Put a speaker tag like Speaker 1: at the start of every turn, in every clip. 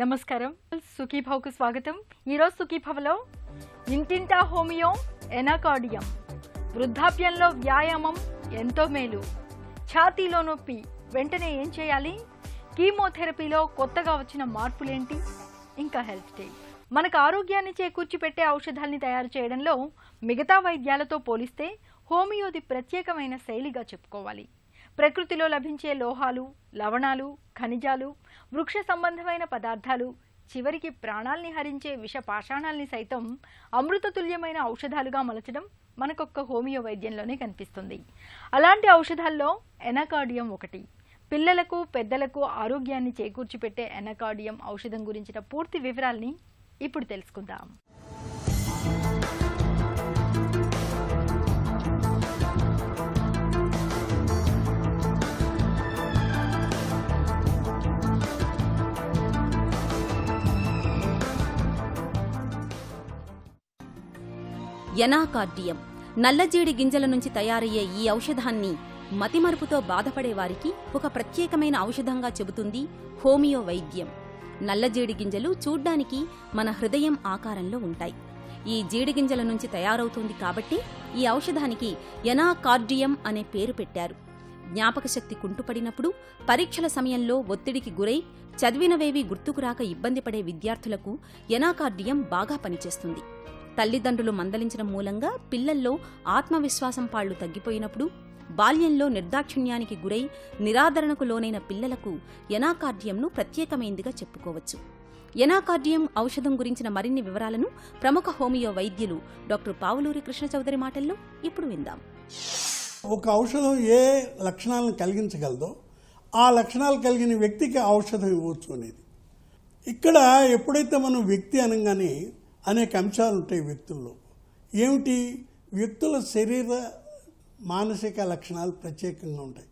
Speaker 1: నమస్కారం, సుఖీభావ్కు స్వాగతం. ఈరోజు సుఖీభావ్లో ఇంటింటా హోమియో ఎనాకార్డియం, వృద్ధాప్యంలో వ్యాయామం ఎంతో మేలు, ఛాతీలో నొప్పి వెంటనే ఏం చేయాలి, కీమోథెరపీలో కొత్తగా వచ్చిన మార్పులేంటి, ఇంకా హెల్త్ టిప్. మనకు ఆరోగ్యాన్ని చేకూర్చిపెట్టే ఔషధాల్ని తయారు చేయడంలో మిగతా వైద్యాలతో పోలిస్తే హోమియోది ప్రత్యేకమైన శైలిగా చెప్పుకోవాలి. ప్రకృతిలో లభించే లోహాలు, లవణాలు, ఖనిజాలు, వృక్ష సంబంధమైన పదార్థాలు, చివరికి ప్రాణాల్ని హరించే విష పాషాణాల్ని సైతం అమృతతుల్యమైన ఔషధాలుగా మలచడం మనకొక్క హోమియో వైద్యంలోనే కనిపిస్తుంది. అలాంటి ఔషధాల్లో ఎనాకార్డియం ఒకటి. పిల్లలకు, పెద్దలకు ఆరోగ్యాన్ని చేకూర్చిపెట్టే ఎనాకార్డియం ఔషధం గురించిన పూర్తి వివరాల్ని ఇప్పుడు తెలుసుకుందాం.
Speaker 2: ఎనాకార్డియం నల్లజీడి గింజల నుంచి తయారయ్యే ఈ ఔషధాన్ని మతిమరుపుతో బాధపడే వారికి ఒక ప్రత్యేకమైన ఔషధంగా చెబుతుంది హోమియో వైద్యం. నల్లజీడి గింజలు చూడ్డానికి మన హృదయం ఆకారంలో ఉంటాయి. ఈ జీడిగింజల నుంచి తయారవుతుంది కాబట్టి ఈ ఔషధానికి ఎనాకార్డియం అనే పేరు పెట్టారు. జ్ఞాపకశక్తి కుంటుపడినప్పుడు, పరీక్షల సమయంలో ఒత్తిడికి గురై చదివినవేవీ గుర్తుకురాక ఇబ్బంది పడే విద్యార్థులకు ఎనాకార్డియం బాగా పనిచేస్తుంది. తల్లిదండ్రులు మందలించడం మూలంగా పిల్లల్లో ఆత్మవిశ్వాసం పాళ్లు తగ్గిపోయినప్పుడు, బాల్యంలో నిర్దాక్షిణ్యానికి గురై నిరాదరణకు లోనైన పిల్లలకు ఎనాకార్డియంను ప్రత్యేకమైందిగా చెప్పుకోవచ్చు. ఎనాకార్డియం ఔషధం గురించిన మరిన్ని వివరాలను ప్రముఖ హోమియో వైద్యులు డాక్టర్ పావులూరి కృష్ణ చౌదరి మాటల్లో ఇప్పుడు విందాం.
Speaker 3: ఒక ఔషధం ఏ లక్షణాలను కలిగించగలదో ఆ లక్షణాలు కలిగిన వ్యక్తికి ఔషధం ఇవ్వచ్చు అనేది. ఇక్కడ ఎప్పుడైతే మనం వ్యక్తి అనగానే అనేక అంశాలు ఉంటాయి వ్యక్తుల్లో. ఏమిటి? వ్యక్తుల శరీర మానసిక లక్షణాలు ప్రత్యేకంగా ఉంటాయి.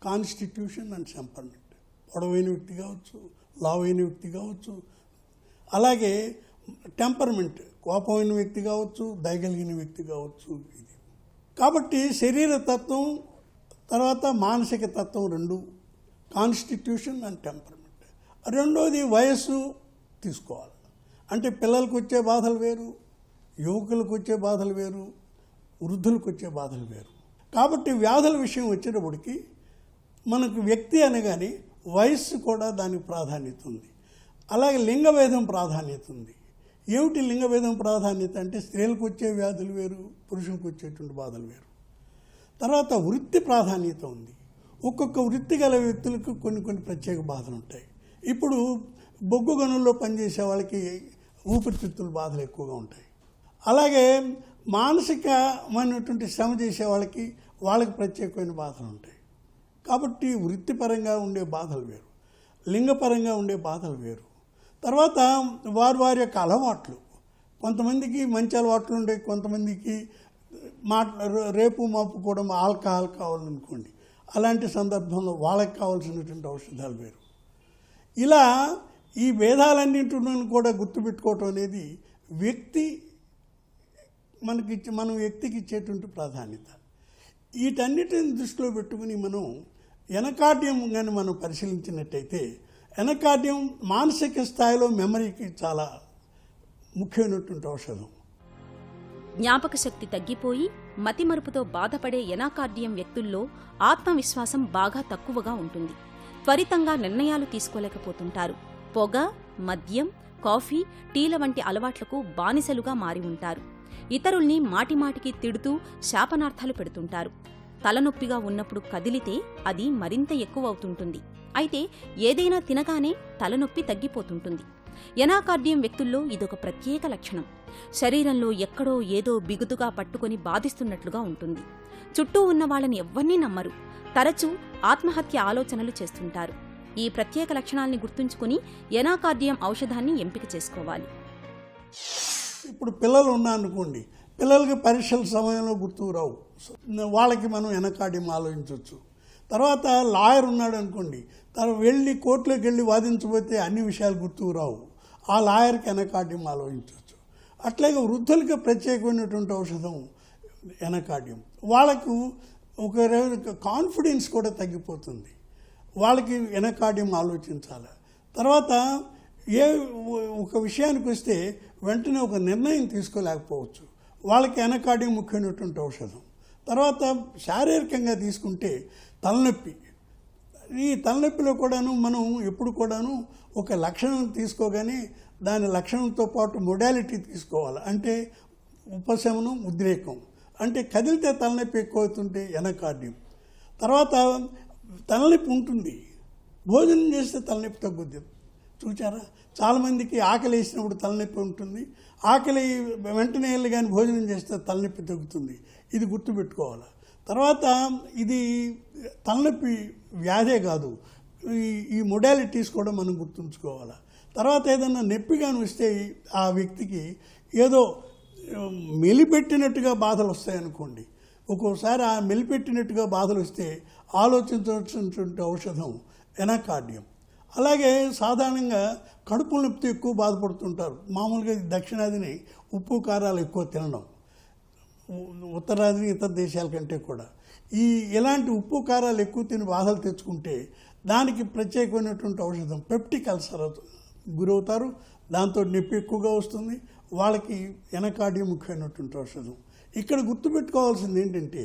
Speaker 3: Constitution and temperament. పొడవైన వ్యక్తి కావచ్చు, లావైన వ్యక్తి కావచ్చు, అలాగే టెంపర్మెంట్, కోపమైన వ్యక్తి కావచ్చు, దయగలిగిన వ్యక్తి కావచ్చు. ఇది కాబట్టి శరీర తత్వం తర్వాత మానసిక తత్వం రెండు, కాన్స్టిట్యూషన్ అండ్ టెంపర్మెంట్. రెండోది వయస్సు తీసుకోవాలి. అంటే పిల్లలకు వచ్చే బాధలు వేరు, యువకులకు వచ్చే బాధలు వేరు, వృద్ధులకు వచ్చే బాధలు వేరు. కాబట్టి వ్యాధుల విషయం వచ్చేటప్పటికి మనకు వ్యక్తి అనగానే వయస్సు కూడా దానికి ప్రాధాన్యత ఉంది. అలాగే లింగభేదం ప్రాధాన్యత ఉంది. ఏమిటి లింగభేదం ప్రాధాన్యత అంటే స్త్రీలకు వచ్చే వ్యాధులు వేరు, పురుషులకు వచ్చేటువంటి బాధలు వేరు. తర్వాత వృత్తి ప్రాధాన్యత ఉంది. ఒక్కొక్క వృత్తి గల వ్యక్తులకు కొన్ని ప్రత్యేక బాధలు ఉంటాయి. ఇప్పుడు బొగ్గు గనుల్లో పనిచేసే వాళ్ళకి ఊపిరితిత్తుల బాధలు ఎక్కువగా ఉంటాయి. అలాగే మానసికమైనటువంటి శ్రమ చేసే వాళ్ళకి ప్రత్యేకమైన బాధలు ఉంటాయి. కాబట్టి వృత్తిపరంగా ఉండే బాధలు వేరు, లింగపరంగా ఉండే బాధలు వేరు. తర్వాత వారి యొక్క అలవాట్లు, కొంతమందికి మంచి అలవాట్లు ఉంటాయి, కొంతమందికి రేపు మాపు కూడా ఆల్కహాల్ కావాలనుకోండి, అలాంటి సందర్భంలో వాళ్ళకి కావాల్సినటువంటి ఔషధాలు వేరు. ఇలా ఈ భేదాలన్నింటిని కూడా గుర్తుపెట్టుకోవటం అనేది మనం వ్యక్తికి ఇచ్చేటువంటి ప్రాధాన్యత. వీటన్నిటిని దృష్టిలో పెట్టుకుని మనం ఎనాకార్డియం కానీ మనం పరిశీలించినట్టయితే, ఎనాకార్డియం మానసిక స్థాయిలో మెమరీకి చాలా ముఖ్యమైనటువంటి ఔషధం.
Speaker 2: జ్ఞాపక శక్తి తగ్గిపోయి మతిమరుపుతో బాధపడే ఎనాకార్డియం వ్యక్తుల్లో ఆత్మవిశ్వాసం బాగా తక్కువగా ఉంటుంది. త్వరితంగా నిర్ణయాలు తీసుకోలేకపోతుంటారు. పొగ, మద్యం, కాఫీ, టీల వంటి అలవాట్లకు బానిసలుగా మారి ఉంటారు. ఇతరుల్ని మాటిమాటికి తిడుతూ శాపనార్థాలు పెడుతుంటారు. తలనొప్పిగా ఉన్నప్పుడు కదిలితే అది మరింత ఎక్కువ అవుతుంటుంది. అయితే ఏదైనా తినగానే తలనొప్పి తగ్గిపోతుంటుంది. ఎనాకార్డియం వ్యక్తుల్లో ఇదొక ప్రత్యేక లక్షణం. శరీరంలో ఎక్కడో ఏదో బిగుతుగా పట్టుకొని బాధిస్తున్నట్లుగా ఉంటుంది. చుట్టూ ఉన్న వాళ్ళని ఎవ్వరినీ నమ్మరు. తరచూ ఆత్మహత్య ఆలోచనలు చేస్తుంటారు. ఈ ప్రత్యేక లక్షణాల్ని గుర్తుంచుకుని ఎనాకార్డియం ఔషధాన్ని ఎంపిక చేసుకోవాలి.
Speaker 3: ఇప్పుడు పిల్లలు ఉన్నారనుకోండి, పిల్లలకి పరీక్షల సమయంలో గుర్తుకు రావు, వాళ్ళకి మనం ఎనాకార్డియం ఆలోచించవచ్చు. తర్వాత లాయర్ ఉన్నాడు అనుకోండి, వెళ్ళి కోర్టులోకి వెళ్ళి వాదించబోతే అన్ని విషయాలు గుర్తుకు రావు, ఆ లాయర్కి ఎనాకార్డియం ఆలోచించవచ్చు. అట్లాగే వృద్ధులకి ప్రత్యేకమైనటువంటి ఔషధం ఎనాకార్డియం. వాళ్ళకు ఒక కాన్ఫిడెన్స్ కూడా తగ్గిపోతుంది, వాళ్ళకి ఎనాకార్డియం ఆలోచించాలి. తర్వాత ఒక విషయానికి వస్తే వెంటనే ఒక నిర్ణయం తీసుకోలేకపోవచ్చు. వాళ్ళకి ఎనకార్డియం ముఖ్యమైనటువంటి ఔషధం. తర్వాత శారీరకంగా తీసుకుంటే తలనొప్పి. ఈ తలనొప్పిలో కూడాను మనం ఎప్పుడు కూడాను ఒక లక్షణం తీసుకోగానే దాని లక్షణంతో పాటు మొడాలిటీ తీసుకోవాలి. అంటే ఉపశమనం, ఉద్రేకం. అంటే కదిలితే తలనొప్పి ఎక్కువ అవుతుంటే ఎనకార్డియం. తర్వాత తలనొప్పి ఉంటుంది, భోజనం చేస్తే తలనొప్పి తగ్గుద్ది. చూచారా, చాలామందికి ఆకలి వేసినప్పుడు తలనొప్పి ఉంటుంది, ఆకలి వెంటనే వెళ్ళి కానీ భోజనం చేస్తే తలనొప్పి తగ్గుతుంది. ఇది గుర్తుపెట్టుకోవాలి. తర్వాత ఇది తలనొప్పి వ్యాధే కాదు, ఈ మొడాలిటీస్ కూడా మనం గుర్తుంచుకోవాలి. తర్వాత ఏదైనా నొప్పి కానీ వస్తే ఆ వ్యక్తికి ఏదో మెలిపెట్టినట్టుగా బాధలు వస్తాయనుకోండి. ఒక్కోసారి ఆ మెలిపెట్టినట్టుగా బాధలు వస్తే ఆలోచించవలసినటువంటి ఔషధం ఎనకార్డియం. అలాగే సాధారణంగా కడుపు నొప్పితో ఎక్కువ బాధపడుతుంటారు. మామూలుగా దక్షిణాదిని ఉప్పు కారాలు ఎక్కువ తినడం, ఉత్తరాదిని ఇతర దేశాల కంటే కూడా. ఇలాంటి ఉప్పు కారాలు ఎక్కువ తిని బాధలు తెచ్చుకుంటే దానికి ప్రత్యేకమైనటువంటి ఔషధం పెప్టిక్ అల్సర్ గురవుతారు. దాంతో నొప్పి ఎక్కువగా వస్తుంది. వాళ్ళకి ఎనకార్డియం ముఖ్యమైనటువంటి ఔషధం. ఇక్కడ గుర్తుపెట్టుకోవాల్సింది ఏంటంటే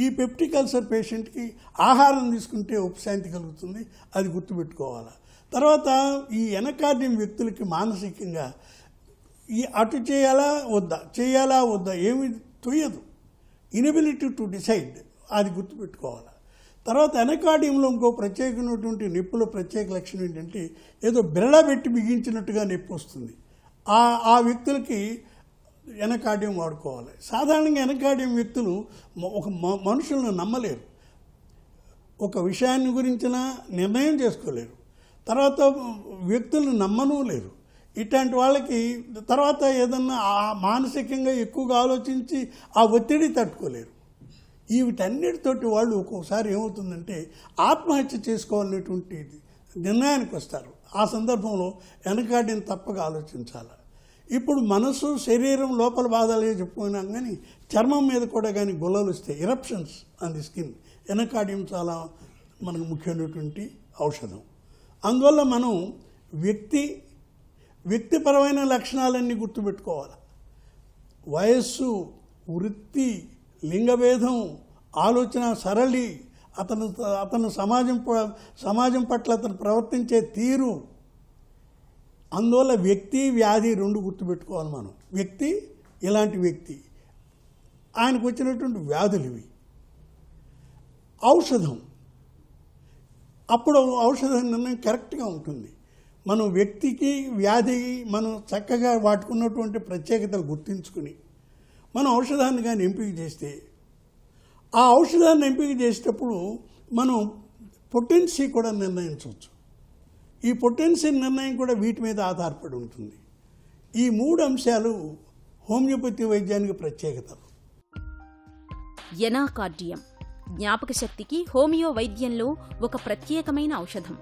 Speaker 3: ఈ పెప్టిక్ అల్సర్ పేషెంట్కి ఆహారం తీసుకుంటే ఉపశాంతి కలుగుతుంది. అది గుర్తుపెట్టుకోవాలి. తర్వాత ఈ ఎనకార్డియం వ్యక్తులకి మానసికంగా అటు చేయాలా వద్దా ఏమి తొయ్యదు. ఇనబిలిటీ టు డిసైడ్, అది గుర్తుపెట్టుకోవాలి. తర్వాత ఎనకార్డియంలో ఇంకో ప్రత్యేకమైనటువంటి నొప్పిలో ప్రత్యేక లక్షణం ఏంటంటే ఏదో బిరడా పెట్టి బిగించినట్టుగా నొప్పి వస్తుంది. ఆ వ్యక్తులకి ఎనకార్డియం వాడుకోవాలి. సాధారణంగా ఎనకార్డియం వ్యక్తులు ఒక మనుషులను నమ్మలేరు, ఒక విషయాన్ని గురించిన నిర్ణయం చేసుకోలేరు, తర్వాత వ్యక్తులను నమ్మను లేరు. ఇట్లాంటి వాళ్ళకి తర్వాత ఏదన్నా మానసికంగా ఎక్కువగా ఆలోచించి ఆ ఒత్తిడి తట్టుకోలేరు. వీటన్నిటితోటి వాళ్ళు ఒక్కోసారి ఏమవుతుందంటే ఆత్మహత్య చేసుకోవాలనేటువంటి నిర్ణయానికి వస్తారు. ఆ సందర్భంలో ఎనకార్డియం తప్పక ఆలోచించాలి. ఇప్పుడు మనసు, శరీరం లోపల బాధలే చెప్పుకున్నాం, కానీ చర్మం మీద కూడా కానీ గుల్లలు వస్తాయి, ఎరప్షన్స్ ఆన్ ది స్కిన్. ఎనకార్డియం చాలా మనకు ముఖ్యమైనటువంటి ఔషధం. అందువల్ల మనం వ్యక్తిపరమైన లక్షణాలన్నీ గుర్తుపెట్టుకోవాలి. వయస్సు, వృత్తి, లింగభేదం, ఆలోచన సరళి, అతను సమాజం పట్ల అతను ప్రవర్తించే తీరు. అందువల్ల వ్యక్తి, వ్యాధి రెండు గుర్తుపెట్టుకోవాలి మనం. వ్యక్తి, ఇలాంటి వ్యక్తి, ఆయనకు వచ్చినటువంటి వ్యాధులు ఇవి. ఔషధం, అప్పుడు ఔషధ నిర్ణయం కరెక్ట్గా ఉంటుంది. మనం వ్యక్తికి, వ్యాధికి మనం చక్కగా వాటుకున్నటువంటి ప్రత్యేకతలు గుర్తించుకుని మనం ఔషధాన్ని కానీ ఎంపిక చేస్తే, ఆ ఔషధాన్ని ఎంపిక చేసేటప్పుడు మనం పొటెన్సీ కూడా నిర్ణయించవచ్చు. ఈ పొటెన్సీ నిర్ణయం కూడా వీటి మీద ఆధారపడి ఉంటుంది. ఈ 3 అంశాలు హోమియోపతి వైద్యానికి ప్రత్యేకతలు.
Speaker 2: ఎనాకార్డియం జ్ఞాపక శక్తికి హోమియో వైద్యంలో ఒక ప్రత్యేకమైన ఔషధం.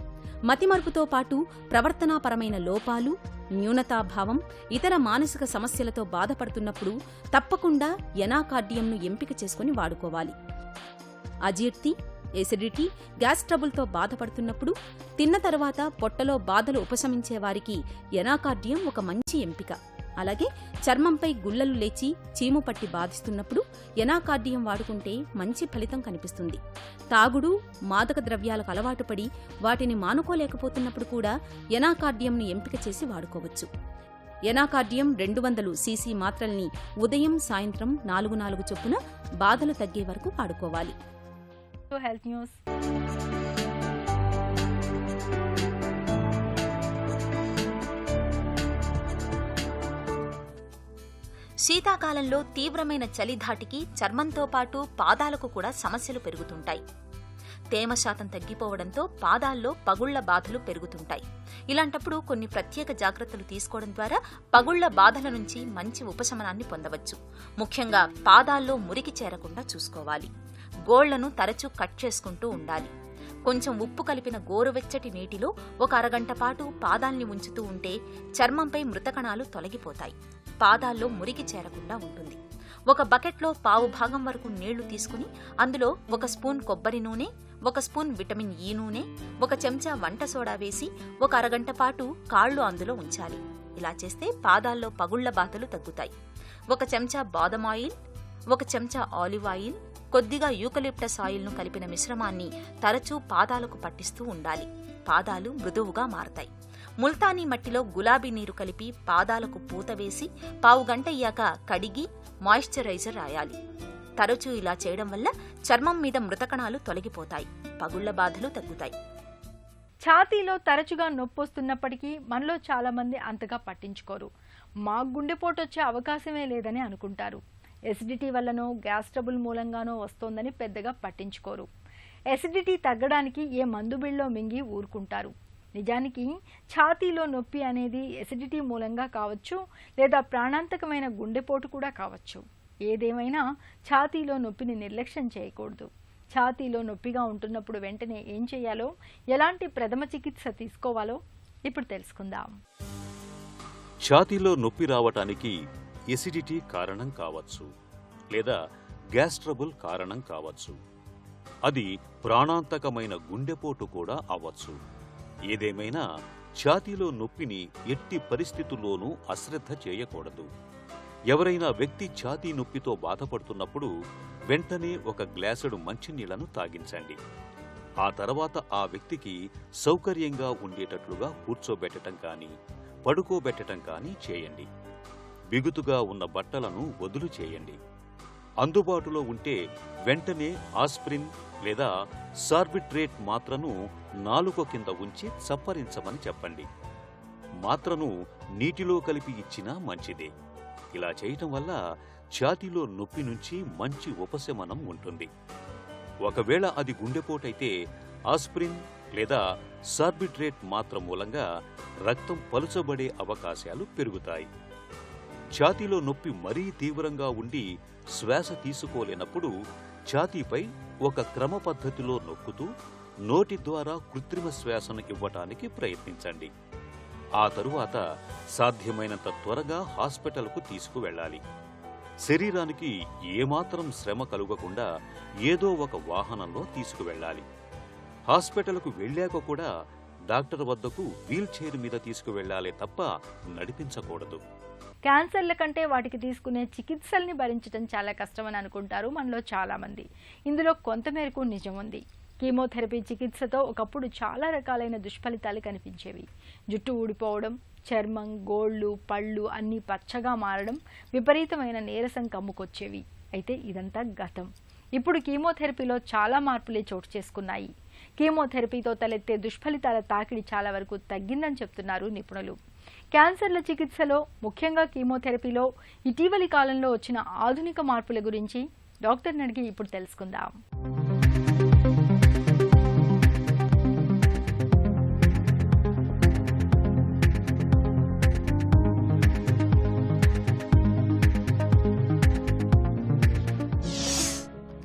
Speaker 2: మతిమరుపుతో పాటు ప్రవర్తనాపరమైన లోపాలు, న్యూనతాభావం, ఇతర మానసిక సమస్యలతో బాధపడుతున్నప్పుడు తప్పకుండా ఎనాకార్డియంను ఎంపిక చేసుకుని వాడుకోవాలి. అజీర్తి, ఎసిడిటీ, గ్యాస్ ట్రబుల్తో బాధపడుతున్నప్పుడు, తిన్న తర్వాత పొట్టలో బాధలు ఉపశమించే వారికి ఎనాకార్డియం ఒక మంచి ఎంపిక. అలాగే చర్మంపై గుల్లలు లేచి చీము పట్టి బాధిస్తున్నప్పుడు ఎనాకార్డియం వాడుకుంటే మంచి ఫలితం కనిపిస్తుంది. తాగుడు, మాదక ద్రవ్యాలకు అలవాటు పడి వాటిని మానుకోలేకపోతున్నప్పుడు కూడా ఎనాకార్డియంను ఎంపిక చేసి వాడుకోవచ్చు. ఎనాకార్డియం 200 cc మాత్రల్ని ఉదయం, సాయంత్రం 4 చొప్పున బాధలు తగ్గే వరకు వాడుకోవాలి.
Speaker 1: Health news.
Speaker 2: శీతాకాలంలో తీవ్రమైన చలి ధాటికి చర్మంతో పాటు పాదాలకు కూడా సమస్యలు పెరుగుతుంటాయి. తేమ శాతం తగ్గిపోవడంతో పాదాల్లో పగుళ్ల బాధలు పెరుగుతుంటాయి. ఇలాంటప్పుడు కొన్ని ప్రత్యేక జాగ్రత్తలు తీసుకోవడం ద్వారా పగుళ్ల బాధల నుంచి మంచి ఉపశమనాన్ని పొందవచ్చు. ముఖ్యంగా పాదాల్లో మురికి చేరకుండా చూసుకోవాలి. గోళ్లను తరచూ కట్ చేసుకుంటూ ఉండాలి. కొంచెం ఉప్పు కలిపిన గోరువెచ్చటి నీటిలో ఒక అరగంట పాటు పాదాల్ని ఉంచుతూ ఉంటే చర్మంపై మృతకణాలు తొలగిపోతాయి. పాదాల్లో మురికి చేరకుండా ఉంటుంది. ఒక బకెట్లో పావు భాగం వరకు నీళ్లు తీసుకుని అందులో 1 స్పూన్ కొబ్బరి నూనె, 1 స్పూన్ విటమిన్ ఈ నూనె, 1 చెంచా వంట సోడా వేసి 1 అరగంట పాటు కాళ్ళు అందులో ఉంచాలి. ఇలా చేస్తే పాదాల్లో పగుళ్ల బాధలు తగ్గుతాయి. 1 చెంచా బాదం ఆయిల్, 1 చెంచా ఆలివ్ ఆయిల్, కొద్దిగా యూకలిప్టస్ ఆయిల్ను కలిపిన మిశ్రమాన్ని తరచూ పాదాలకు పట్టిస్తూ ఉండాలి. పాదాలు మృదువుగా మారతాయి. ముల్తానీ మట్టిలో గులాబీ నీరు కలిపి పాదాలకు పూత వేసి పావు గంట అయ్యాక కడిగి మాయిశ్చరైజర్ రాయాలి. తరచూ ఇలా చేయడం వల్ల చర్మం మీద మృతకణాలు తొలగిపోతాయి, పగుళ్ల బాధలు తగ్గుతాయి.
Speaker 1: ఛాతీలో తరచుగా నొప్పొస్తున్నప్పటికీ మనలో చాలా మంది అంతగా పట్టించుకోరు. మాకు గుండెపోటు వచ్చే అవకాశమే లేదని అనుకుంటారు. ఎసిడిటీ వల్లనో గ్యాస్ ట్రబుల్ మూలంగానో వస్తోందని పెద్దగా పట్టించుకోరు. ఎసిడిటీ తగ్గడానికి ఏ మందు బిళ్ళో మింగి ఊరుకుంటారు. నిజానికి ఛాతీలో నొప్పి అనేది ఎసిడిటీ మూలంగా కావచ్చు, లేదా ప్రాణాంతకమైన గుండెపోటు కూడా కావచ్చు. ఏదేమైనా ఛాతీలో నొప్పిని నిర్లక్ష్యం చేయకూడదు. ఛాతీలో నొప్పిగా ఉంటున్నప్పుడు వెంటనే ఏం చేయాలో, ఎలాంటి ప్రథమ చికిత్స తీసుకోవాలో ఇప్పుడు తెలుసుకుందాం.
Speaker 4: ఛాతీలో నొప్పి రావటానికి ఎసిడిటీ కారణం కావచ్చు, లేదా గ్యాస్ ట్రబుల్ కారణం కావచ్చు. అది ప్రాణాంతకమైన గుండెపోటు కూడా అవ్వచ్చు. ఏదేమైనా ఛాతీలో నొప్పిని ఎట్టి పరిస్థితుల్లోనూ అశ్రద్ధ చేయకూడదు. ఎవరైనా వ్యక్తి ఛాతీ నొప్పితో బాధపడుతున్నప్పుడు వెంటనే 1 గ్లాసుడు మంచినీళ్లను తాగించండి. ఆ తర్వాత ఆ వ్యక్తికి సౌకర్యంగా ఉండేటట్లుగా కూర్చోబెట్టడం కానీ పడుకోబెట్టడం కానీ చేయండి. బిగుతుగా ఉన్న బట్టలను వదులు చేయండి. అందుబాటులో ఉంటే వెంటనే ఆస్ప్రిన్ లేదా సార్బిట్రేట్ మాత్రను నాలుక కింద ఉంచి చప్పరించమని చెప్పండి. మాత్రను నీటిలో కలిపి ఇచ్చినా మంచిదే. ఇలా చేయటం వల్ల ఛాతీలో నొప్పి నుంచి మంచి ఉపశమనం ఉంటుంది. ఒకవేళ అది గుండెపోటైతే ఆస్ప్రిన్ లేదా సార్బిట్రేట్ మాత్ర మూలంగా రక్తం పలుచబడే అవకాశాలు పెరుగుతాయి. ఛాతీలో నొప్పి మరీ తీవ్రంగా ఉండి శ్వాస తీసుకోలేనప్పుడు ఛాతీపై 1 క్రమ పద్ధతిలో నొక్కుతూ నోటి ద్వారా కృత్రిమ శ్వాసను ఇవ్వటానికి ప్రయత్నించండి. ఆ తరువాత సాధ్యమైనంత త్వరగా హాస్పిటల్కు తీసుకువెళ్ళాలి. శరీరానికి ఏమాత్రం శ్రమ కలుగకుండా ఏదో ఒక వాహనంలో తీసుకువెళ్ళాలి. హాస్పిటల్కు వెళ్ళాక కూడా డాక్టర్ వద్దకు వీల్ చైర్ మీద తీసుకువెళ్లాలే తప్ప నడిపించకూడదు.
Speaker 1: క్యాన్సర్ల కంటే వాటికి తీసుకునే చికిత్సల్ని భరించడం చాలా కష్టమని అనుకుంటారు మనలో చాలామంది. ఇందులో కొంతమేరకు నిజం ఉంది. కీమోథెరపీ చికిత్సతో ఒకప్పుడు చాలా రకాలైన దుష్ఫలితాలు కనిపించేవి. జుట్టు ఊడిపోవడం, చర్మం, గోళ్లు, పళ్ళు అన్నీ పచ్చగా మారడం, విపరీతమైన నీరసం కమ్ముకొచ్చేవి. అయితే ఇదంతా గతం. ఇప్పుడు కీమోథెరపీలో చాలా మార్పులే చోటు చేసుకున్నాయి. కీమోథెరపీతో తలెత్తే దుష్ఫలితాల తాకిడి చాలా వరకు తగ్గిందని చెప్తున్నారు నిపుణులు. క్యాన్సర్ల చికిత్సలో, ముఖ్యంగా కీమోథెరపీలో ఇటీవలి కాలంలో వచ్చిన ఆధునిక మార్పుల గురించి డాక్టర్ని అడిగి ఇప్పుడు తెలుసుకుందాం.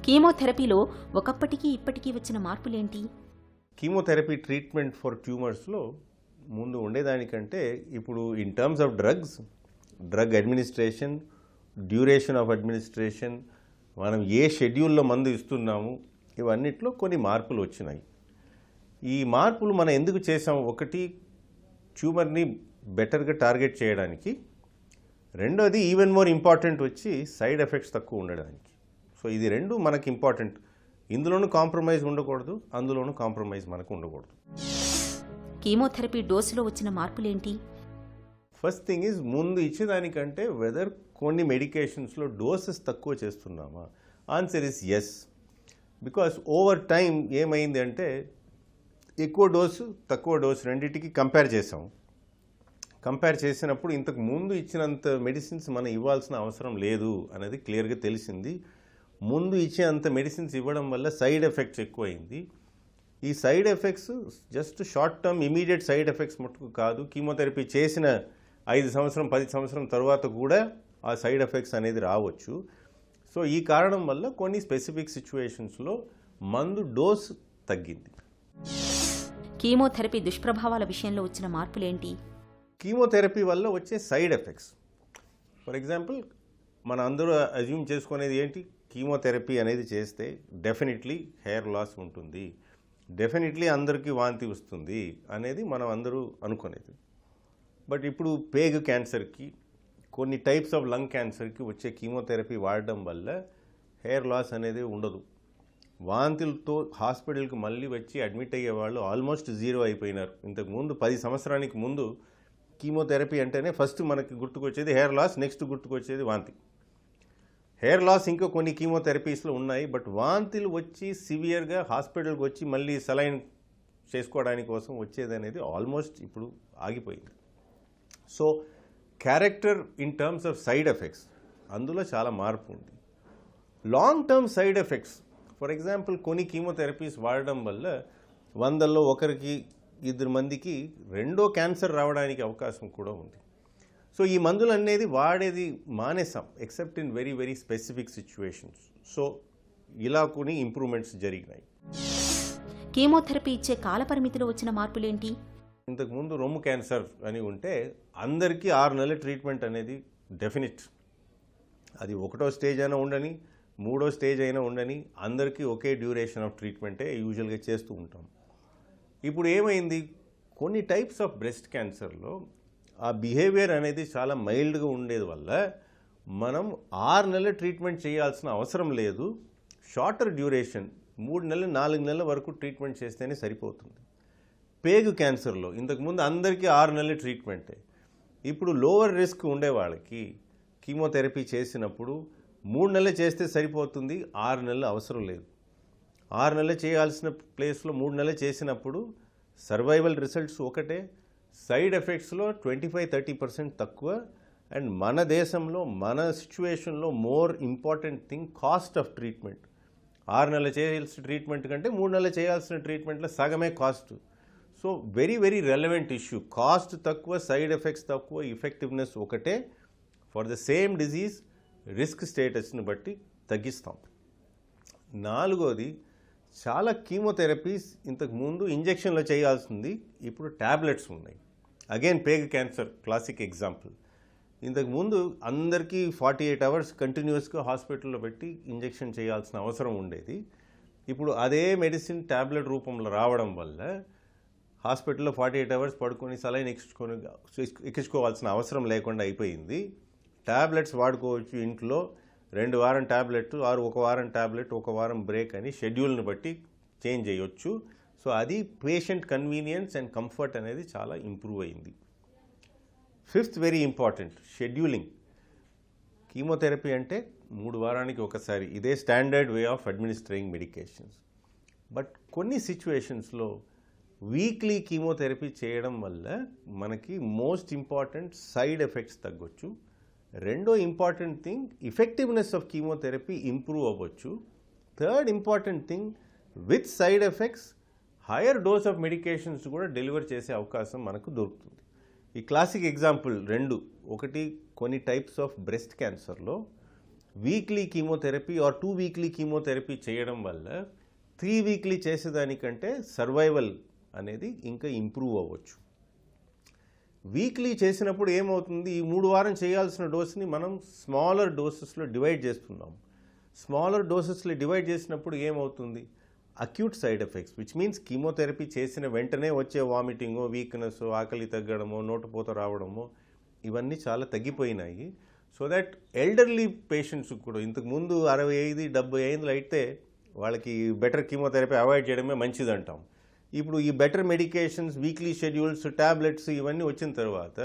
Speaker 2: కీమోథెరపీలో ఒకప్పటికి ఇప్పటికీ వచ్చిన మార్పులేంటి?
Speaker 5: కీమోథెరపీ ట్రీట్మెంట్ ఫర్ ట్యూమర్స్లో ముందు ఉండేదానికంటే ఇప్పుడు in terms of drug administration, duration of administration, మనం ఏ షెడ్యూల్లో మందు ఇస్తున్నాము, ఇవన్నిట్లో కొన్ని మార్పులు వచ్చినాయి. ఈ మార్పులు మనం ఎందుకు చేసాం? ఒకటి, ట్యూమర్ని బెటర్గా టార్గెట్ చేయడానికి. రెండోది, ఈవెన్ మోర్ ఇంపార్టెంట్ వచ్చి సైడ్ ఎఫెక్ట్స్ తక్కువ ఉండడానికి. సో ఇది రెండు మనకి ఇంపార్టెంట్. ఇందులోనూ కాంప్రమైజ్ ఉండకూడదు, అందులోనూ కాంప్రమైజ్ మనకు ఉండకూడదు.
Speaker 2: కీమోథెరపీ డోసులో వచ్చిన మార్పులేంటి?
Speaker 5: ఫస్ట్ థింగ్ ఈజ్, ముందు ఇచ్చేదానికంటే వెదర్ కొన్ని మెడికేషన్స్లో డోసెస్ తక్కువ చేస్తున్నామా? Answer is yes. Because over time ఏమైంది అంటే ఎక్కువ డోసు తక్కువ డోసు రెండింటికి కంపేర్ చేసాం. కంపేర్ చేసినప్పుడు ఇంతకు ముందు ఇచ్చినంత మెడిసిన్స్ మనం ఇవ్వాల్సిన అవసరం లేదు అనేది క్లియర్గా తెలిసింది. ముందు ఇచ్చే అంత మెడిసిన్స్ ఇవ్వడం వల్ల సైడ్ ఎఫెక్ట్స్ ఎక్కువైంది. ఈ side effects just short term immediate side effects మటుకు కాదు. కీమోథెరపీ చేసిన 5 సంవత్సరం 10 సంవత్సరం తర్వాత కూడా ఆ సైడ్ ఎఫెక్ట్స్ అనేది రావచ్చు. సో ఈ కారణం వల్ల కొన్ని స్పెసిఫిక్ సిచ్యువేషన్స్లో మందు డోస్ తగ్గింది.
Speaker 2: కీమోథెరపీ దుష్ప్రభావాల విషయంలో వచ్చిన మార్పులేంటి?
Speaker 5: కీమోథెరపీ వల్ల వచ్చే సైడ్ ఎఫెక్ట్స్, ఫర్ ఎగ్జాంపుల్ మన అందరూ అజ్యూమ్ చేసుకునేది ఏంటి, కీమోథెరపీ అనేది చేస్తే డెఫినెట్లీ హెయిర్ లాస్ ఉంటుంది, డెఫినెట్లీ అందరికీ వాంతి వస్తుంది అనేది మనం అందరూ అనుకునేది. బట్ ఇప్పుడు పేగు క్యాన్సర్కి, కొన్ని టైప్స్ ఆఫ్ లంగ్ క్యాన్సర్కి వచ్చే కీమోథెరపీ వాడడం వల్ల హెయిర్ లాస్ అనేది ఉండదు. వాంతులతో హాస్పిటల్కి మళ్ళీ వచ్చి అడ్మిట్ అయ్యే వాళ్ళు ఆల్మోస్ట్ జీరో అయిపోయినారు. ఇంతకుముందు 10 సంవత్సరానికి ముందు కీమోథెరపీ అంటేనే ఫస్ట్ మనకి గుర్తుకొచ్చేది హెయిర్ లాస్, నెక్స్ట్ గుర్తుకొచ్చేది వాంతి. హెయిర్ లాస్ ఇంకా కొన్ని కీమోథెరపీస్లో ఉన్నాయి, బట్ వాంతులు వచ్చి సివియర్గా హాస్పిటల్కి వచ్చి మళ్ళీ సలైన్ చేసుకోవడానికి కోసం వచ్చేది అనేది ఆల్మోస్ట్ ఇప్పుడు ఆగిపోయింది. So character in terms of side effects అందులో చాలా మార్పు ఉంది. Long term side effects, for example కొన్ని కీమోథెరపీస్ వాడడం వల్ల 100లో 1-2 మందికి రెండో క్యాన్సర్ రావడానికి అవకాశం కూడా ఉంది. సో ఈ మందులు అనేది వాడేది మానేసాం except in very very specific situations. So ఇలా కొన్ని ఇంప్రూవ్మెంట్స్ జరిగినాయి.
Speaker 2: కీమోథెరపీ ఇచ్చే కాలపరిమితిలో వచ్చిన మార్పులేంటి?
Speaker 5: ఇంతకుముందు రొమ్ము క్యాన్సర్ అని ఉంటే అందరికీ 6 నెలల ట్రీట్మెంట్ అనేది డెఫినెట్. అది 1వ స్టేజ్ అయినా ఉండని, 3వ స్టేజ్ అయినా ఉండని, అందరికీ ఒకే డ్యూరేషన్ ఆఫ్ ట్రీట్మెంటే యూజువల్గా చేస్తూ ఉంటాం. ఇప్పుడు ఏమైంది, కొన్ని టైప్స్ ఆఫ్ బ్రెస్ట్ క్యాన్సర్లో ఆ బిహేవియర్ అనేది చాలా మైల్డ్గా ఉండేది వల్ల మనం 6 నెలల ట్రీట్మెంట్ చేయాల్సిన అవసరం లేదు. షార్టర్ డ్యూరేషన్ 3 నెలలు 4 నెలల వరకు ట్రీట్మెంట్ చేస్తేనే సరిపోతుంది. పేగు క్యాన్సర్లో ఇంతకుముందు అందరికీ 6 నెలల ట్రీట్మెంటే. ఇప్పుడు లోవర్ రిస్క్ ఉండే వాళ్ళకి కీమోథెరపీ చేసినప్పుడు 3 నెలలు చేస్తే సరిపోతుంది, 6 నెలలు అవసరం లేదు. 6 నెలలు చేయాల్సిన ప్లేస్లో 3 నెలలు చేసినప్పుడు సర్వైవల్ రిజల్ట్స్ ఒకటే, సైడ్ ఎఫెక్ట్స్లో 25-30% తక్కువ. అండ్ మన దేశంలో మన సిచ్యువేషన్లో more important thing cost of treatment. 6 నెలలు చేయాల్సిన ట్రీట్మెంట్ కంటే 3 నెలలు చేయాల్సిన ట్రీట్మెంట్లో సగమే cost. So very very relevant issue. Cost తక్కువ, సైడ్ ఎఫెక్ట్స్ తక్కువ, ఎఫెక్టివ్నెస్ ఒకటే. For the same disease risk స్టేటస్ని బట్టి తగ్గిస్తాం. 4వది, చాలా కీమోథెరపీస్ ఇంతకుముందు ఇంజెక్షన్లో చేయాల్సింది ఇప్పుడు ట్యాబ్లెట్స్ ఉన్నాయి. అగైన్ పేగ్ క్యాన్సర్ క్లాసిక్ ఎగ్జాంపుల్. ఇంతకుముందు అందరికీ 48 అవర్స్ కంటిన్యూస్గా హాస్పిటల్లో పెట్టి ఇంజెక్షన్ చేయాల్సిన అవసరం ఉండేది. ఇప్పుడు అదే మెడిసిన్ ట్యాబ్లెట్ రూపంలో రావడం వల్ల హాస్పిటల్లో 48 అవర్స్ పడుకొని సలైన్ ఎక్కించుకోవాల్సిన అవసరం లేకుండా అయిపోయింది. ట్యాబ్లెట్స్ వాడుకోవచ్చు ఇంట్లో, 2 వారం ట్యాబ్లెట్, 1 వారం ట్యాబ్లెట్, 1 వారం బ్రేక్ అని షెడ్యూల్ని బట్టి చేంజ్ చేయొచ్చు. సో అది పేషెంట్ కన్వీనియన్స్ అండ్ కంఫర్ట్ అనేది చాలా ఇంప్రూవ్ అయింది. 5th very important, scheduling. Chemotherapy అంటే 3 వారానికి ఒకసారి, ఇదే standard way of administrating medications. But కొన్ని సిచ్యువేషన్స్లో వీక్లీ కీమోథెరపీ చేయడం వల్ల మనకి మోస్ట్ ఇంపార్టెంట్ సైడ్ ఎఫెక్ట్స్ తగ్గొచ్చు. రెండో ఇంపార్టెంట్ థింగ్, ఎఫెక్టివ్నెస్ ఆఫ్ కీమోథెరపీ ఇంప్రూవ్ అవ్వచ్చు. Third important thing, with side effects higher dose of medications కూడా డెలివర్ చేసే అవకాశం మనకు దొరుకుతుంది. ఈ క్లాసిక్ ఎగ్జాంపుల్ 2, ఒకటి కొన్ని టైప్స్ ఆఫ్ బ్రెస్ట్ క్యాన్సర్లో weekly chemotherapy or 2 weekly chemotherapy చేయడం వల్ల 3 వీక్లీ చేసేదానికంటే సర్వైవల్ అనేది ఇంకా ఇంప్రూవ్ అవ్వచ్చు. వీక్లీ చేసినప్పుడు ఏమవుతుంది, ఈ 3 వారం చేయాల్సిన డోస్ని మనం స్మాలర్ డోసెస్లో డివైడ్ చేస్తున్నాం. స్మాలర్ డోసెస్లో డివైడ్ చేసినప్పుడు ఏమవుతుంది, acute side effects, which means chemotherapy చేసిన వెంటనే వచ్చే వామిటింగో, వీక్నెస్, ఆకలి తగ్గడమో, నోటుపోత రావడమో ఇవన్నీ చాలా తగ్గిపోయినాయి. సో దట్ ఎల్డర్లీ పేషెంట్స్ కూడా ఇంతకుముందు 65-70 ఏళ్ళు అయితే వాళ్ళకి బెటర్ కీమోథెరపీ అవాయిడ్ చేయడమే మంచిది అంటాం. ఇప్పుడు ఈ better medications, weekly schedules, tablets ఇవన్నీ వచ్చిన తర్వాత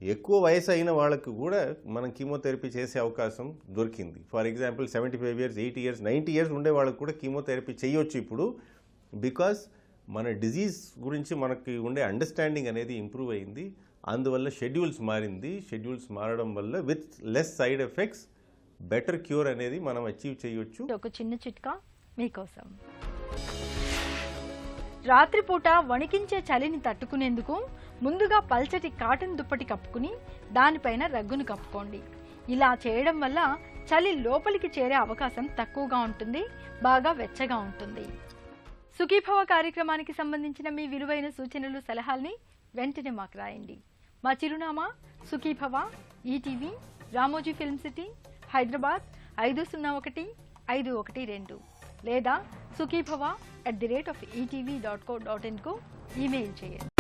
Speaker 5: ఎక్కువ వయసు అయిన వాళ్ళకు కూడా మనం కీమోథెరపీ చేసే అవకాశం దొరికింది. For example 75 years, 80 years, 90 years ఉండే వాళ్ళకు కూడా కీమోథెరపీ చేయొచ్చు ఇప్పుడు. బికాస్ మన డిజీజ్ గురించి మనకి ఉండే అండర్స్టాండింగ్ అనేది ఇంప్రూవ్ అయింది. అందువల్ల షెడ్యూల్స్ మారింది. షెడ్యూల్స్ మారడం వల్ల with less side effects better cure అనేది మనం అచీవ్ చేయొచ్చు.
Speaker 1: ఒక చిన్న చిట్కా మీకోసం. రాత్రిపూట వణికించే చలిని తట్టుకునేందుకు ముందుగా పల్చటి కాటన్ దుప్పటి కప్పుకుని దానిపైన రగ్గును కప్పుకోండి. ఇలా చేయడం వల్ల చలి లోపలికి చేరే అవకాశం తక్కువగా ఉంటుంది, బాగా వెచ్చగా ఉంటుంది. సుఖీభవ కార్యక్రమానికి సంబంధించిన మీ విలువైన సూచనలు, సలహాల్ని వెంటనే మాకు రాయండి. మా చిరునామా Sukhibhava, ETV, Ramoji film city, Hyderabad 501-512 లేదా sukhibhava@etv.co.in కు ఈమెయిల్ చేయండి.